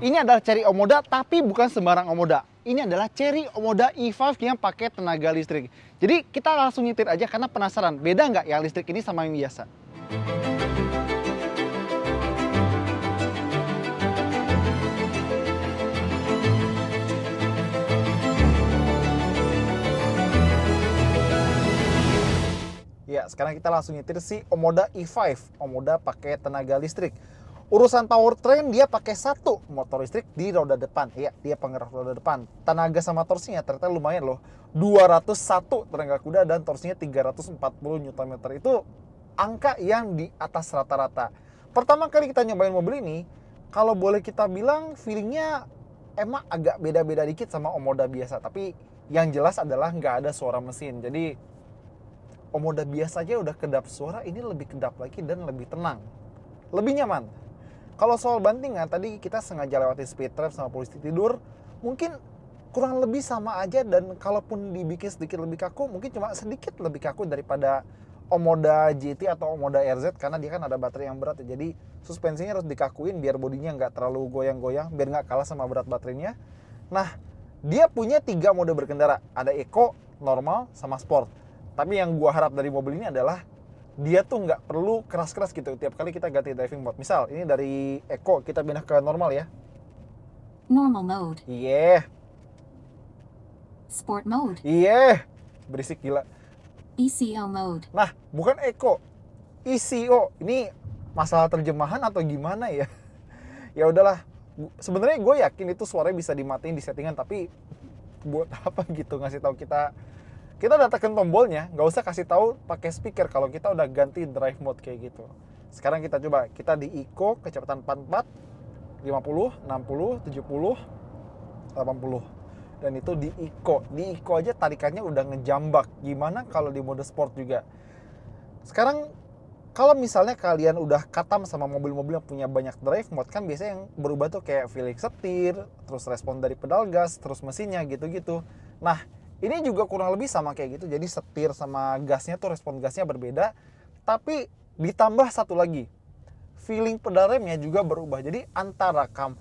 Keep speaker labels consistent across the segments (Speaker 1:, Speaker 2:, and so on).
Speaker 1: Ini adalah Chery Omoda, tapi bukan sembarang Omoda. Ini adalah Chery Omoda E5 yang pakai tenaga listrik. Jadi kita langsung nyetir aja karena penasaran, beda nggak yang listrik ini sama yang biasa? Ya, sekarang kita langsung nyetir si Omoda E5. Omoda pakai tenaga listrik. Urusan powertrain dia pakai satu motor listrik di roda depan. Iya, dia penggerak roda depan. Tenaga sama torsinya ternyata lumayan loh. 201 tenaga kuda dan torsinya 340 Nm. Itu angka yang di atas rata-rata. Pertama kali kita nyobain mobil ini, kalau boleh kita bilang feelingnya emang agak beda-beda dikit sama Omoda biasa. Tapi yang jelas adalah nggak ada suara mesin. Jadi Omoda biasa aja udah kedap suara, ini lebih kedap lagi dan lebih tenang. Lebih nyaman. Kalau soal bantingan, tadi kita sengaja lewati speed trap sama polisi tidur, mungkin kurang lebih sama aja, dan kalaupun dibikin sedikit lebih kaku, mungkin cuma sedikit lebih kaku daripada Omoda GT atau Omoda RZ, karena dia kan ada baterai yang berat ya. Jadi suspensinya harus dikakuin biar bodinya nggak terlalu goyang-goyang, biar nggak kalah sama berat baterainya. Nah, dia punya 3 mode berkendara, ada Eco, normal, sama Sport. Tapi yang gua harap dari mobil ini adalah dia tuh nggak perlu keras-keras gitu tiap kali kita ganti driving mode. Misal ini dari Eco kita pindah ke normal ya.
Speaker 2: Normal mode.
Speaker 1: Iya.
Speaker 2: Sport mode.
Speaker 1: Iya. Berisik gila.
Speaker 2: ECO mode.
Speaker 1: Nah, bukan Eco. ECO. Ini masalah terjemahan atau gimana ya? Ya udahlah. Sebenarnya gue yakin itu suaranya bisa dimatiin di settingan, tapi buat apa gitu ngasih tahu kita udah tekan tombolnya, nggak usah kasih tahu pakai speaker kalau kita udah ganti drive mode kayak gitu. Sekarang kita coba, kita di Eco kecepatan 44, 50, 60, 70, 80. Dan itu di Eco. Di Eco aja tarikannya udah ngejambak. Gimana kalau di mode sport juga? Sekarang kalau misalnya kalian udah katam sama mobil-mobil yang punya banyak drive mode, kan biasanya yang berubah tuh kayak feeling setir, terus respon dari pedal gas, terus mesinnya gitu-gitu. Nah, ini juga kurang lebih sama kayak gitu. Jadi setir sama gasnya tuh respon gasnya berbeda. Tapi ditambah satu lagi, feeling pedal remnya juga berubah. Jadi antara bukan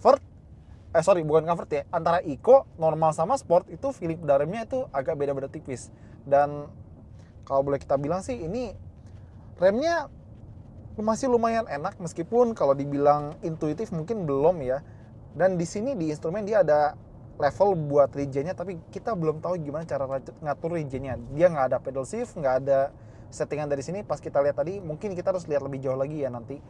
Speaker 1: comfort ya, antara Eco, normal sama Sport itu feeling pedal remnya itu agak beda-beda tipis. Dan kalau boleh kita bilang sih ini remnya masih lumayan enak, meskipun kalau dibilang intuitif mungkin belum ya. Dan di sini di instrumen dia ada level buat regennya, tapi kita belum tahu gimana cara ngatur regennya. Dia nggak ada pedal shift, nggak ada settingan dari sini. Pas kita lihat tadi, mungkin kita harus lihat lebih jauh lagi ya nanti.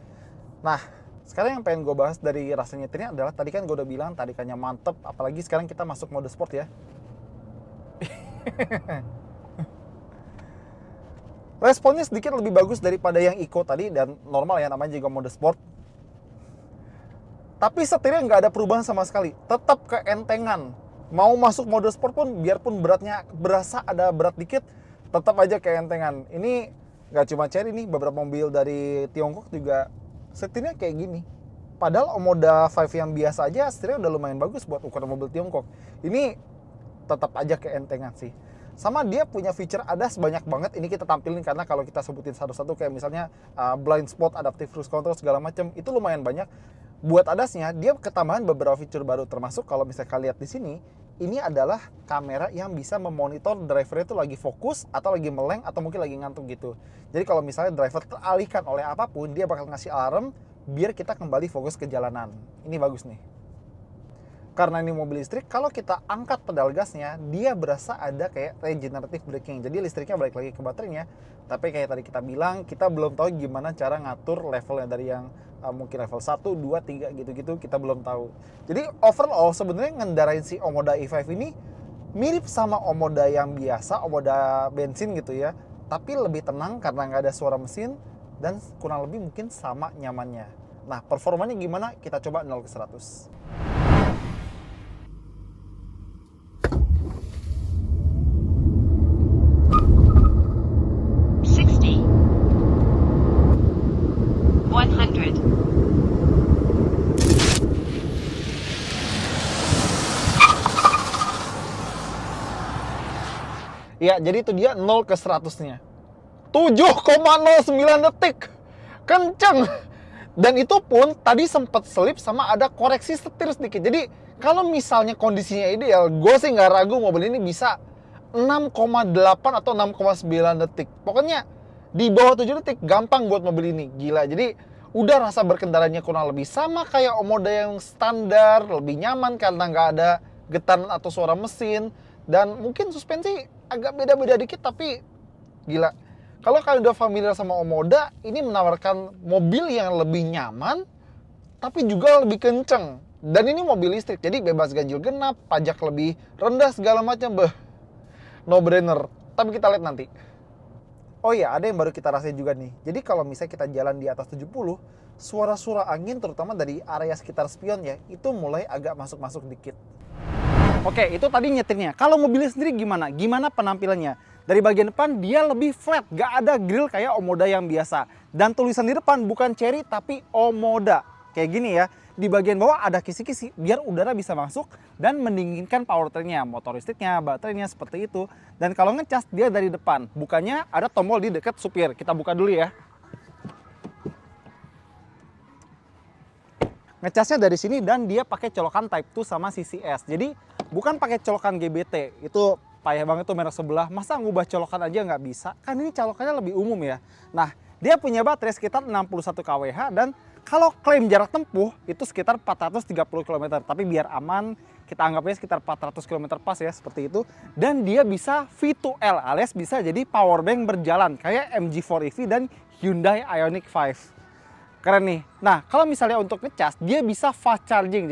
Speaker 1: Nah, sekarang yang pengen gue bahas dari rasa nyetirnya adalah, tadi kan gue udah bilang tarikannya mantep, apalagi sekarang kita masuk mode sport ya. Responnya sedikit lebih bagus daripada yang Eco tadi, dan normal ya, namanya juga mode sport. Tapi setirnya nggak ada perubahan sama sekali, tetap keentengan. Mau masuk mode sport pun, biarpun beratnya berasa ada berat dikit, tetap aja keentengan. Ini nggak cuma Chery nih, beberapa mobil dari Tiongkok juga setirnya kayak gini. Padahal Omoda 5 yang biasa aja setirnya udah lumayan bagus buat ukuran mobil Tiongkok. Ini tetap aja keentengan sih. Sama dia punya feature ADAS banyak banget. Ini kita tampilin karena kalau kita sebutin satu-satu, kayak misalnya blind spot, adaptive cruise control, segala macam, itu lumayan banyak. Buat ADAS-nya, dia ketambahan beberapa fitur baru, termasuk kalau misalnya kalian lihat di sini, ini adalah kamera yang bisa memonitor driver itu lagi fokus, atau lagi meleng, atau mungkin lagi ngantuk gitu. Jadi kalau misalnya driver teralihkan oleh apapun, dia bakal ngasih alarm, biar kita kembali fokus ke jalanan. Ini bagus nih. Karena ini mobil listrik, kalau kita angkat pedal gasnya, dia berasa ada kayak regenerative braking. Jadi listriknya balik lagi ke baterainya. Tapi kayak tadi kita bilang, kita belum tahu gimana cara ngatur levelnya dari yang mungkin level 1, 2, 3 gitu-gitu, kita belum tahu. Jadi overall sebenarnya ngendarain si Omoda E5 ini mirip sama Omoda yang biasa, Omoda bensin gitu ya. Tapi lebih tenang karena nggak ada suara mesin, dan kurang lebih mungkin sama nyamannya. Nah, performanya gimana? Kita coba 0 ke 100. Ya, jadi itu dia 0 ke 100-nya. 7,09 detik. Kenceng. Dan itu pun tadi sempat selip sama ada koreksi setir sedikit. Jadi kalau misalnya kondisinya ideal, gue sih nggak ragu mobil ini bisa 6,8 atau 6,9 detik. Pokoknya di bawah 7 detik gampang buat mobil ini. Gila. Jadi udah rasa berkendaranya kurang lebih sama kayak Omoda yang standar, lebih nyaman karena nggak ada getaran atau suara mesin. Dan mungkin suspensi agak beda-beda dikit, tapi gila. Kalau kalian udah familiar sama Omoda, ini menawarkan mobil yang lebih nyaman, tapi juga lebih kenceng. Dan ini mobil listrik, jadi bebas ganjil genap, pajak lebih rendah segala macam. No brainer. Tapi kita lihat nanti. Oh iya, ada yang baru kita rasain juga nih. Jadi kalau misalnya kita jalan di atas 70, suara-suara angin terutama dari area sekitar spion ya, itu mulai agak masuk-masuk dikit. Oke, itu tadi nyetirnya. Kalau mobilnya sendiri gimana? Gimana penampilannya? Dari bagian depan dia lebih flat, gak ada grill kayak Omoda yang biasa. Dan tulisan di depan bukan Chery tapi Omoda. Kayak gini ya, di bagian bawah ada kisi-kisi biar udara bisa masuk dan mendinginkan powertrainnya, motor listriknya, baterainya seperti itu. Dan kalau ngecas dia dari depan, bukannya ada tombol di dekat supir. Kita buka dulu ya. Ngecasnya dari sini dan dia pakai colokan Type 2 sama CCS. Jadi bukan pakai colokan GBT. Itu payah banget tuh merek sebelah. Masa ngubah colokan aja nggak bisa? Kan ini colokannya lebih umum ya. Nah, dia punya baterai sekitar 61 kWh dan kalau klaim jarak tempuh itu sekitar 430 km. Tapi biar aman, kita anggapnya sekitar 400 km pas ya, seperti itu. Dan dia bisa V2L alias bisa jadi power bank berjalan kayak MG4 EV dan Hyundai Ioniq 5. Keren nih. Nah, kalau misalnya untuk ngecas, dia bisa fast charging.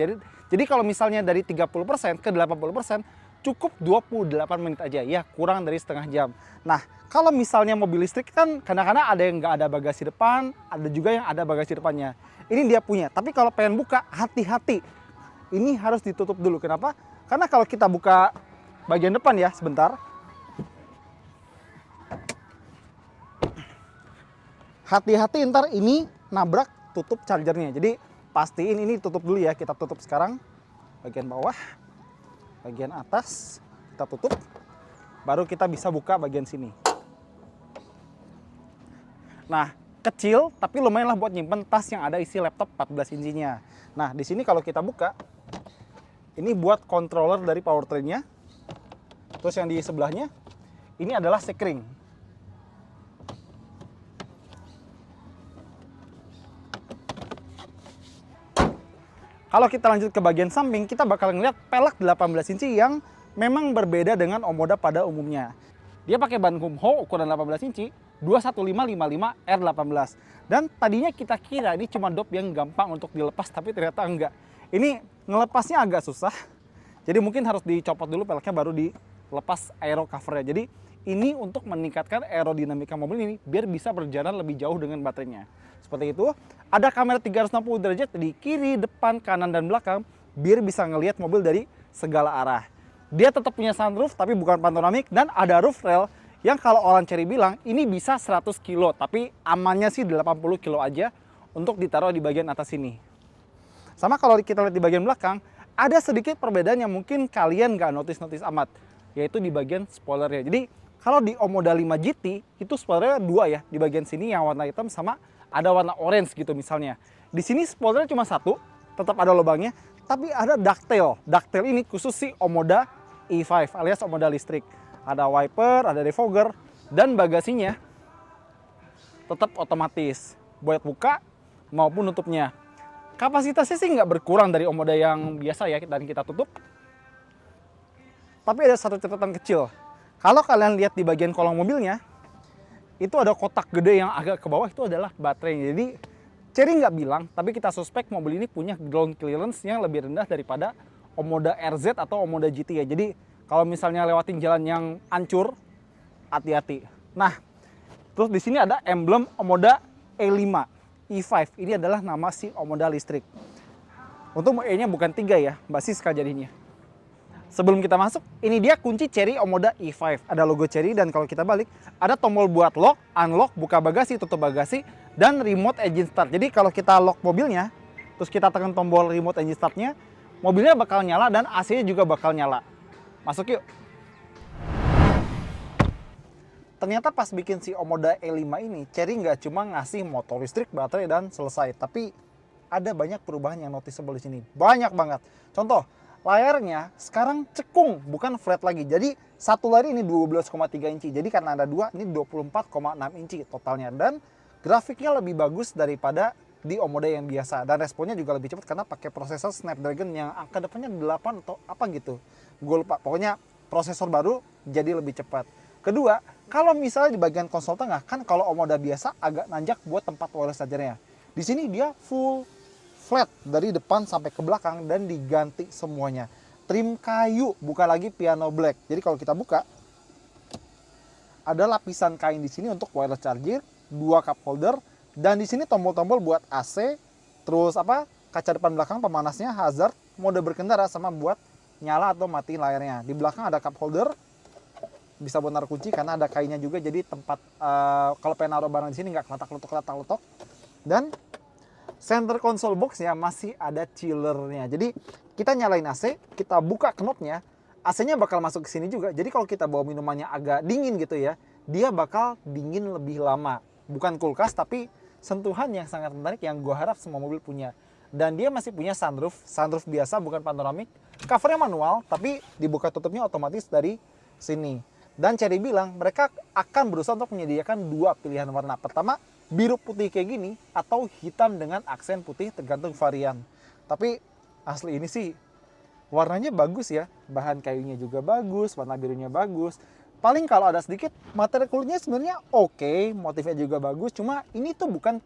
Speaker 1: Jadi kalau misalnya dari 30% ke 80%, cukup 28 menit aja. Ya, kurang dari setengah jam. Nah, kalau misalnya mobil listrik kan kadang-kadang ada yang nggak ada bagasi depan, ada juga yang ada bagasi depannya. Ini dia punya. Tapi kalau pengen buka, hati-hati. Ini harus ditutup dulu. Kenapa? Karena kalau kita buka bagian depan ya, sebentar. Hati-hati ntar ini nabrak tutup chargernya. Jadi pastiin ini tutup dulu ya. Kita tutup sekarang bagian bawah, bagian atas kita tutup, baru kita bisa buka bagian sini. Nah, kecil tapi lumayan lah buat nyimpen tas yang ada isi laptop 14 inchinya. Nah, di sini kalau kita buka, ini buat controller dari powertrainnya. Terus yang di sebelahnya, ini adalah sekring. Kalau kita lanjut ke bagian samping, kita bakal ngeliat pelek 18 inci yang memang berbeda dengan Omoda pada umumnya. Dia pakai ban Kumho ukuran 18 inci, 21555 R18. Dan tadinya kita kira ini cuma dop yang gampang untuk dilepas, tapi ternyata enggak. Ini ngelepasnya agak susah, jadi mungkin harus dicopot dulu peleknya baru dilepas aero covernya. Jadi ini untuk meningkatkan aerodinamika mobil ini biar bisa berjalan lebih jauh dengan baterainya. Seperti itu, ada kamera 360 derajat di kiri, depan, kanan, dan belakang biar bisa ngelihat mobil dari segala arah. Dia tetap punya sunroof tapi bukan panoramik dan ada roof rail yang kalau orang Chery bilang ini bisa 100 kilo tapi amannya sih 80 kilo aja untuk ditaruh di bagian atas sini. Sama kalau kita lihat di bagian belakang, ada sedikit perbedaan yang mungkin kalian nggak notice amat, yaitu di bagian spoilernya. Jadi kalau di Omoda 5 GT itu spoilernya dua ya, di bagian sini yang warna hitam sama ada warna orange gitu misalnya. Di sini spoilernya cuma satu, tetap ada lubangnya, tapi ada ducktail. Ducktail ini khusus si Omoda E5 alias Omoda listrik. Ada wiper, ada defogger, dan bagasinya tetap otomatis buat buka maupun nutupnya. Kapasitasnya sih nggak berkurang dari Omoda yang biasa ya dan kita tutup. Tapi ada satu catatan kecil. Kalau kalian lihat di bagian kolong mobilnya, itu ada kotak gede yang agak ke bawah, itu adalah baterainya. Jadi Chery nggak bilang, tapi kita suspek mobil ini punya ground clearance yang lebih rendah daripada Omoda RZ atau Omoda GT ya. Jadi kalau misalnya lewatin jalan yang hancur, hati-hati. Nah, terus di sini ada emblem Omoda E5, E5. Ini adalah nama si Omoda listrik. Untuk E-nya bukan 3 ya, Mbak Siska jadinya. Sebelum kita masuk, ini dia kunci Chery Omoda E5. Ada logo Chery dan kalau kita balik, ada tombol buat lock, unlock, buka bagasi, tutup bagasi, dan remote engine start. Jadi kalau kita lock mobilnya, terus kita tekan tombol remote engine startnya, mobilnya bakal nyala dan AC-nya juga bakal nyala. Masuk yuk. ternyata pas bikin si Omoda E5 ini, Chery nggak cuma ngasih motor listrik, baterai, dan selesai. Tapi ada banyak perubahan yang noticeable di sini. Banyak banget. Contoh, layarnya sekarang cekung, bukan flat lagi. Jadi satu layar ini 12,3 inci. Jadi karena ada dua, ini 24,6 inci totalnya. Dan grafiknya lebih bagus daripada di Omoda yang biasa. Dan responnya juga lebih cepat karena pakai prosesor Snapdragon yang angka depannya 8 atau apa gitu. Gue lupa. Pokoknya prosesor baru jadi lebih cepat. Kedua, kalau misalnya di bagian konsol tengah, kan kalau Omoda biasa agak nanjak buat tempat wireless chargernya. Di sini dia full flat dari depan sampai ke belakang dan diganti semuanya. Trim kayu, bukan lagi piano black. Jadi kalau kita buka, ada lapisan kain di sini untuk wireless charger, 2 cup holder, dan di sini tombol-tombol buat AC, terus kaca depan belakang pemanasnya, hazard, mode berkendara, sama buat nyala atau matiin layarnya. Di belakang ada cup holder, bisa buat naruh kunci karena ada kainnya juga, jadi tempat kalau pengen naruh barang di sini nggak keletak-letok. Dan center console box ya masih ada chillernya. Jadi kita nyalain AC, kita buka knopnya, AC-nya bakal masuk ke sini juga. Jadi kalau kita bawa minumannya agak dingin gitu ya, dia bakal dingin lebih lama. Bukan kulkas, tapi sentuhan yang sangat menarik yang gue harap semua mobil punya. Dan dia masih punya sunroof biasa, bukan panoramik. Covernya manual, tapi dibuka tutupnya otomatis dari sini. Dan Chery bilang mereka akan berusaha untuk menyediakan 2 pilihan warna. Pertama, biru putih kayak gini, atau hitam dengan aksen putih, tergantung varian. Tapi asli ini sih warnanya bagus ya. Bahan kayunya juga bagus, warna birunya bagus. Paling kalau ada sedikit material kulitnya sebenarnya oke, motifnya juga bagus. Cuma ini tuh bukan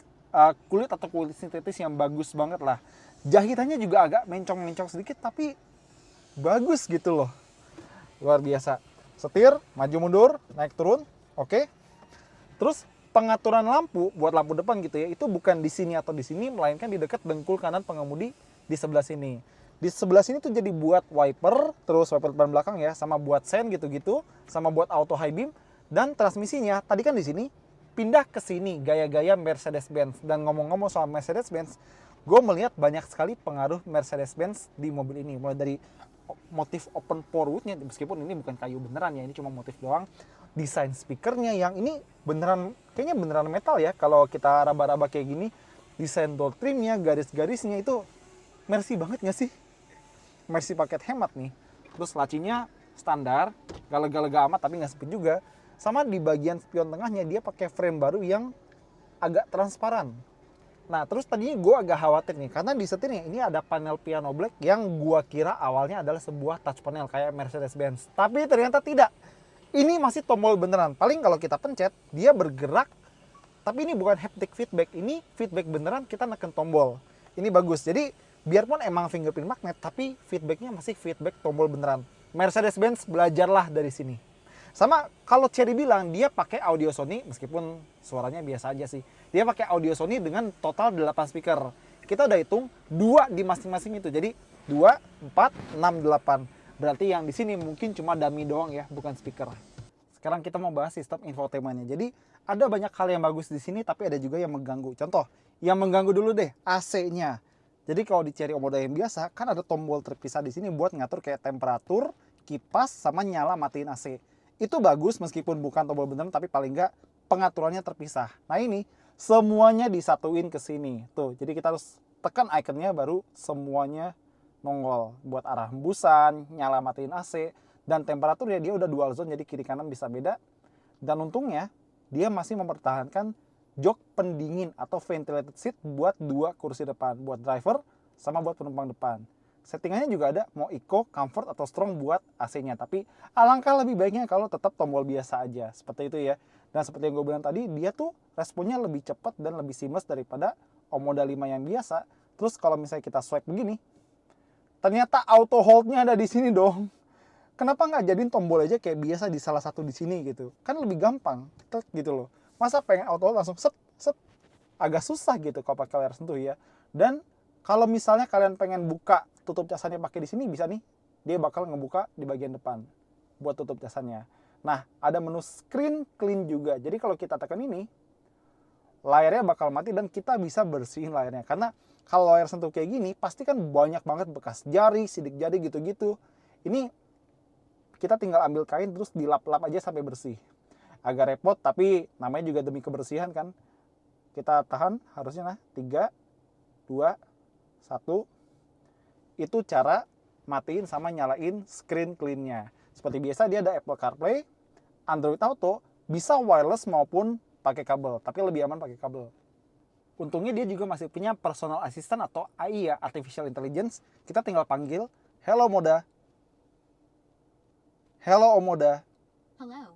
Speaker 1: kulit atau kulit sintetis yang bagus banget lah. Jahitannya juga agak mencong-mencong sedikit, tapi bagus gitu loh. Luar biasa. Setir, maju mundur, naik turun, oke. Terus pengaturan lampu buat lampu depan gitu ya, itu bukan di sini atau di sini, melainkan di dekat dengkul kanan pengemudi di sebelah sini. Di sebelah sini tuh jadi buat wiper, terus wiper depan belakang ya, sama buat sen gitu-gitu, sama buat auto high beam. Dan transmisinya tadi kan di sini, pindah ke sini gaya-gaya Mercedes-Benz. Dan ngomong-ngomong soal Mercedes-Benz, gue melihat banyak sekali pengaruh Mercedes-Benz di mobil ini. Mulai dari motif open pore woodnya, meskipun ini bukan kayu beneran ya, ini cuma motif doang. Desain speakernya yang ini beneran, kayaknya beneran metal ya kalau kita raba-raba kayak gini. Desain door trimnya, garis-garisnya itu Mercy banget nggak sih? Mercy paket hemat nih. Terus lacinya standar, gak lega-lega amat tapi nggak sempit juga. Sama di bagian spion tengahnya dia pakai frame baru yang agak transparan. Nah, terus tadinya gue agak khawatir nih, karena di setirnya ini ada panel piano black yang gue kira awalnya adalah sebuah touch panel kayak Mercedes-Benz. Tapi ternyata tidak. Ini masih tombol beneran. Paling kalau kita pencet, dia bergerak. Tapi ini bukan haptic feedback. Ini feedback beneran, kita neken tombol. Ini bagus. Jadi, biarpun emang fingerprint magnet, tapi feedbacknya masih feedback tombol beneran. Mercedes-Benz, belajarlah dari sini. Sama kalau Chery bilang dia pakai audio Sony, meskipun suaranya biasa aja sih. Dia pakai audio Sony dengan total 8 speaker. Kita udah hitung 2 di masing-masing itu. Jadi 2, 4, 6, 8. Berarti yang di sini mungkin cuma dummy doang ya, bukan speaker. Sekarang kita mau bahas sistem infotainmentnya. Jadi ada banyak hal yang bagus di sini, tapi ada juga yang mengganggu. Contoh, yang mengganggu dulu deh, AC-nya. Jadi kalau di Chery Omoda yang biasa, kan ada tombol terpisah di sini buat ngatur kayak temperatur, kipas, sama nyala matiin AC. Itu bagus meskipun bukan tombol beneran, tapi paling nggak pengaturannya terpisah. Nah ini semuanya disatuin ke sini. Tuh, jadi kita harus tekan ikonnya baru semuanya nongol. Buat arah hembusan, nyala matiin AC, dan temperaturnya dia udah dual zone, jadi kiri kanan bisa beda. Dan untungnya dia masih mempertahankan jok pendingin atau ventilated seat buat 2 kursi depan, buat driver sama buat penumpang depan. Settingannya juga ada, mau eco, comfort, atau strong buat AC-nya. Tapi alangkah lebih baiknya kalau tetap tombol biasa aja. Seperti itu ya. Dan seperti yang gue bilang tadi, dia tuh responnya lebih cepat dan lebih seamless daripada Omoda 5 yang biasa. Terus kalau misalnya kita swipe begini, ternyata auto hold-nya ada di sini dong. Kenapa nggak jadiin tombol aja kayak biasa di salah satu di sini gitu? Kan lebih gampang, klik gitu loh. Masa pengen auto hold langsung set, set. Agak susah gitu kalau pakai layar sentuh ya. Dan kalau misalnya kalian pengen buka tutup casannya pakai di sini, bisa nih. Dia bakal ngebuka di bagian depan buat tutup casannya. Nah, ada menu screen clean juga. Jadi kalau kita tekan ini, layarnya bakal mati dan kita bisa bersihin layarnya. Karena kalau layar sentuh kayak gini, pasti kan banyak banget bekas jari, sidik jari gitu-gitu. Ini kita tinggal ambil kain terus dilap-lap aja sampai bersih. agak repot, tapi namanya juga demi kebersihan kan. Kita tahan harusnya nah 3, 2, 1. Itu cara matiin sama nyalain screen clean-nya. Seperti biasa dia ada Apple CarPlay, Android Auto, bisa wireless maupun pakai kabel, tapi lebih aman pakai kabel. Untungnya dia juga masih punya personal assistant atau AI ya, artificial intelligence. Kita tinggal panggil, "Hello Moda." "Hello Omoda,
Speaker 2: Hello.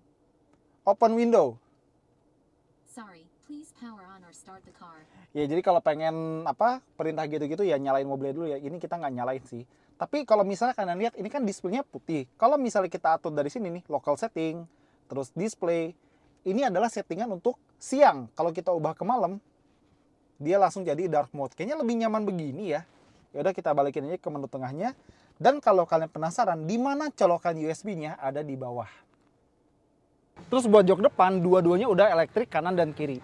Speaker 1: open window."
Speaker 2: Sorry, please power on or start the car.
Speaker 1: Ya jadi kalau pengen perintah gitu-gitu ya nyalain mobilnya dulu ya. Ini kita nggak nyalain sih. Tapi kalau misalnya kalian lihat ini kan displaynya putih. Kalau misalnya kita atur dari sini nih, local setting, terus display, ini adalah settingan untuk siang. Kalau kita ubah ke malam, dia langsung jadi dark mode. Kayaknya lebih nyaman begini ya. Ya udah kita balikin aja ke menu tengahnya. Dan kalau kalian penasaran di mana colokan USB-nya, ada di bawah. Terus buat jok depan, dua-duanya udah elektrik kanan dan kiri.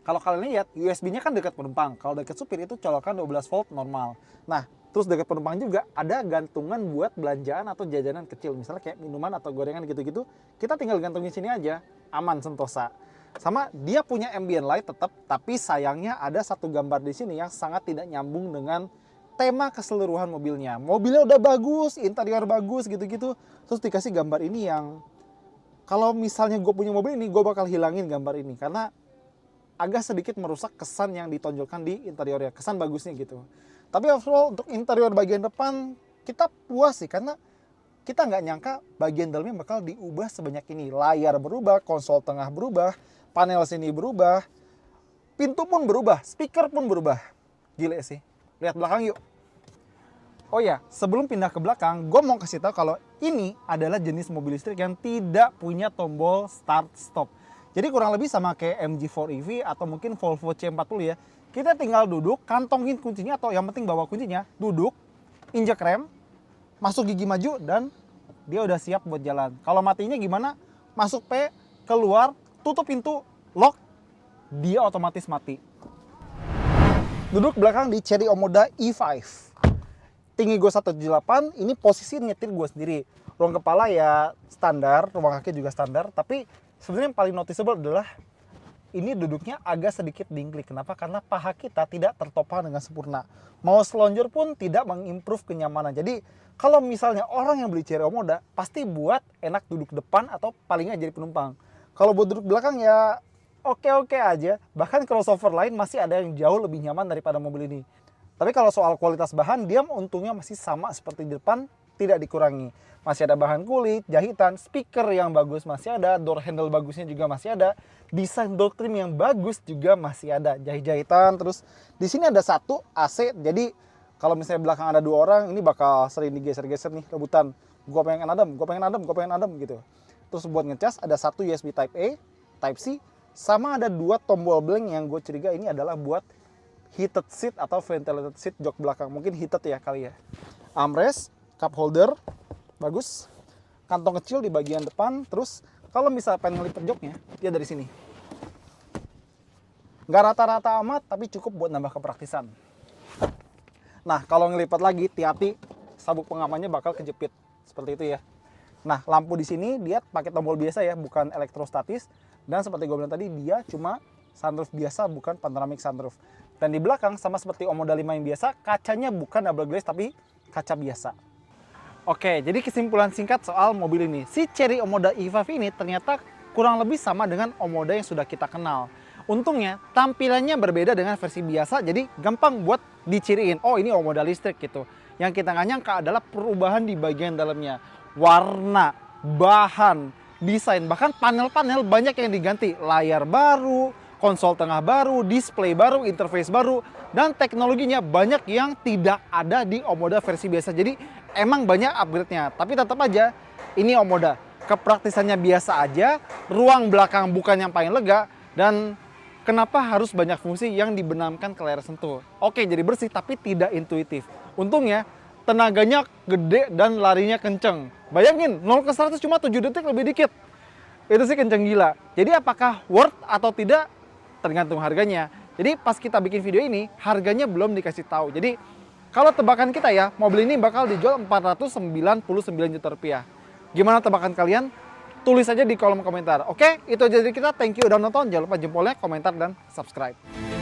Speaker 1: Kalau kalian lihat, USB-nya kan dekat penumpang. Kalau dekat supir itu colokan 12 volt normal. Nah, terus dekat penumpang juga ada gantungan buat belanjaan atau jajanan kecil. Misalnya kayak minuman atau gorengan gitu-gitu. Kita tinggal gantungin sini aja. Aman, sentosa. Sama dia punya ambient light tetap, tapi sayangnya ada satu gambar di sini yang sangat tidak nyambung dengan tema keseluruhan mobilnya. Mobilnya udah bagus, interior bagus gitu-gitu. Terus dikasih gambar ini yang kalau misalnya gue punya mobil ini, gue bakal hilangin gambar ini. Karena agak sedikit merusak kesan yang ditonjolkan di interiornya, kesan bagusnya gitu. Tapi overall untuk interior bagian depan kita puas sih, karena kita nggak nyangka bagian dalamnya bakal diubah sebanyak ini. Layar berubah, konsol tengah berubah, panel sini berubah, pintu pun berubah, speaker pun berubah. Gile sih. Lihat belakang yuk. Oh ya, sebelum pindah ke belakang, gue mau kasih tahu kalau ini adalah jenis mobil listrik yang tidak punya tombol start stop. Jadi kurang lebih sama kayak MG4 EV atau mungkin Volvo C40 ya. Kita tinggal duduk, kantongin kuncinya atau yang penting bawa kuncinya, duduk, injek rem, masuk gigi maju dan dia udah siap buat jalan. Kalau matinya gimana? Masuk P, keluar, tutup pintu, lock, dia otomatis mati. Duduk belakang di Chery Omoda E5. Tinggi gue 178, ini posisi nyetir gue sendiri. Ruang kepala ya standar, ruang kaki juga standar, tapi sebenarnya yang paling noticeable adalah ini duduknya agak sedikit dingklik. Kenapa? Karena paha kita tidak tertopang dengan sempurna. Mau selonjor pun tidak mengimprove kenyamanan. Jadi kalau misalnya orang yang beli Chery Omoda pasti buat enak duduk depan atau palingnya jadi penumpang. Kalau buat duduk belakang ya oke-oke aja. Bahkan crossover lain masih ada yang jauh lebih nyaman daripada mobil ini. Tapi kalau soal kualitas bahan, dia untungnya masih sama seperti di depan, tidak dikurangi. Masih ada bahan kulit, jahitan, speaker yang bagus masih ada, door handle bagusnya juga masih ada, desain door trim yang bagus juga masih ada, jahit-jahitan. Terus di sini ada satu AC, jadi kalau misalnya belakang ada 2 orang, ini bakal sering digeser-geser nih, rebutan. Gue pengen adem, gue pengen adem, gue pengen adem gitu. Terus buat ngecas ada satu USB Type A, Type C, sama ada 2 tombol blank yang gue curiga ini adalah buat heated seat atau ventilated seat jok belakang. Mungkin heated ya kali ya. Armrest, cup holder, bagus. Kantong kecil di bagian depan. Terus kalau misalnya pengen ngelipet joknya, dia dari sini. Nggak rata-rata amat, tapi cukup buat nambah kepraktisan. Nah, kalau ngelipat lagi, hati-hati sabuk pengamannya bakal kejepit. Seperti itu ya. Nah, lampu di sini dia pakai tombol biasa ya, bukan elektrostatis. Dan seperti gue bilang tadi, dia cuma sunroof biasa, bukan panoramic sunroof. Dan di belakang sama seperti Omoda 5 yang biasa, kacanya bukan double glaze tapi kaca biasa. Oke, jadi kesimpulan singkat soal mobil ini. Si Chery Omoda E5 ini ternyata kurang lebih sama dengan Omoda yang sudah kita kenal. Untungnya tampilannya berbeda dengan versi biasa, jadi gampang buat diciriin. Oh, ini Omoda listrik gitu. Yang kita nggak nyangka adalah perubahan di bagian dalamnya. Warna, bahan, desain, bahkan panel-panel banyak yang diganti. Layar baru, konsol tengah baru, display baru, interface baru, dan teknologinya banyak yang tidak ada di Omoda versi biasa. Jadi emang banyak upgrade-nya, tapi tetap aja ini Omoda. Kepraktisannya biasa aja, ruang belakang bukan yang paling lega, dan kenapa harus banyak fungsi yang dibenamkan ke layar sentuh. Oke, jadi bersih tapi tidak intuitif. Untungnya tenaganya gede dan larinya kenceng. Bayangin, 0 ke 100 cuma 7 detik lebih dikit. Itu sih kenceng gila. Jadi apakah worth atau tidak? Tergantung harganya. Jadi pas kita bikin video ini, harganya belum dikasih tahu. Jadi kalau tebakan kita ya, mobil ini bakal dijual 499 juta rupiah. Gimana tebakan kalian? tulis aja di kolom komentar. Oke, itu aja dari kita. Thank you udah nonton. Jangan lupa jempolnya, komentar, dan subscribe.